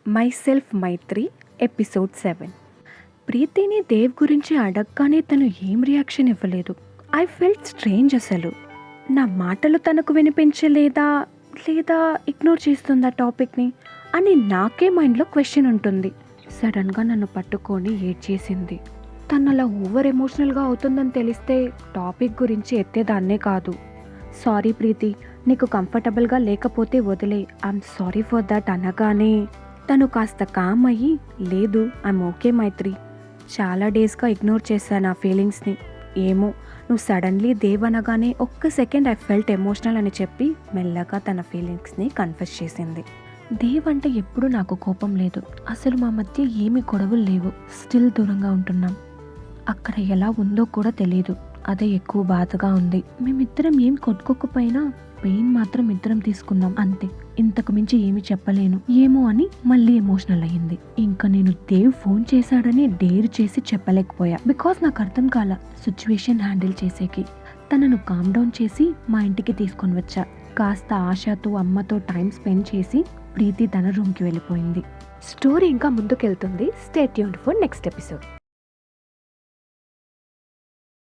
My self Mythri episode 7. ప్రీతిని దేవ్ గురించి అడగగానే తను ఏం రియాక్షన్ ఇవ్వలేదు. I felt strange. అసలు నా మాటలు తనకు వినిపించలేదా లేదా ఇగ్నోర్ చేస్తుందా టాపిక్ని అని నాకే మైండ్లో క్వశ్చన్ ఉంటుంది. సడన్గా నన్ను పట్టుకొని ఏడ్చేసింది. తను అలా ఓవర్ ఎమోషనల్గా అవుతుందని తెలిస్తే టాపిక్ గురించి ఎత్తేదాన్నే కాదు. సారీ ప్రీతి, నీకు కంఫర్టబుల్గా లేకపోతే వదిలే, ఐఎమ్ సారీ ఫర్ దట్ అనగానే తను కాస్త కామ్ అయ్యి, లేదు ఐఎమ్ ఓకే మైత్రి, చాలా డేస్గా ఇగ్నోర్ చేశాను ఆ ఫీలింగ్స్ని, ఏమో నువ్వు సడన్లీ దేవ్ అనగానే ఒక్క సెకండ్ ఐ ఫెల్ట్ ఎమోషనల్ అని చెప్పి మెల్లగా తన ఫీలింగ్స్ని కన్ఫెస్ చేసింది. దేవ్ అంటే ఎప్పుడూ నాకు కోపం లేదు, అసలు మా మధ్య ఏమీ గొడవలు లేవు, స్టిల్ దూరంగా ఉంటున్నాం. అక్కడ ఎలా ఉందో కూడా తెలియదు, అదే ఎక్కువ బాధగా ఉంది. మేమిద్దరం ఏం కొట్టుకోకపోయినా పెయిన్ మాత్రం ఇద్దరం తీసుకున్నాం అంతే, ఇంతకు మించి ఏమి చెప్పలేను, ఏమో అని మళ్ళీ ఎమోషనల్ అయ్యింది. ఇంకా నేను దేవ్ ఫోన్ చేశాడని డేర్ చేసి చెప్పలేకపోయా, బికాస్ నాకు అర్థం కాల సిచ్యువేషన్ హ్యాండిల్ చేసేకి. తనను కామ్ డౌన్ చేసి మా ఇంటికి తీసుకొని వచ్చా. కాస్త ఆశతో అమ్మతో టైం స్పెండ్ చేసి ప్రీతి తన రూమ్కి వెళ్ళిపోయింది. స్టోరీ ఇంకా ముందుకెళ్తుంది. Stay tuned for next episode.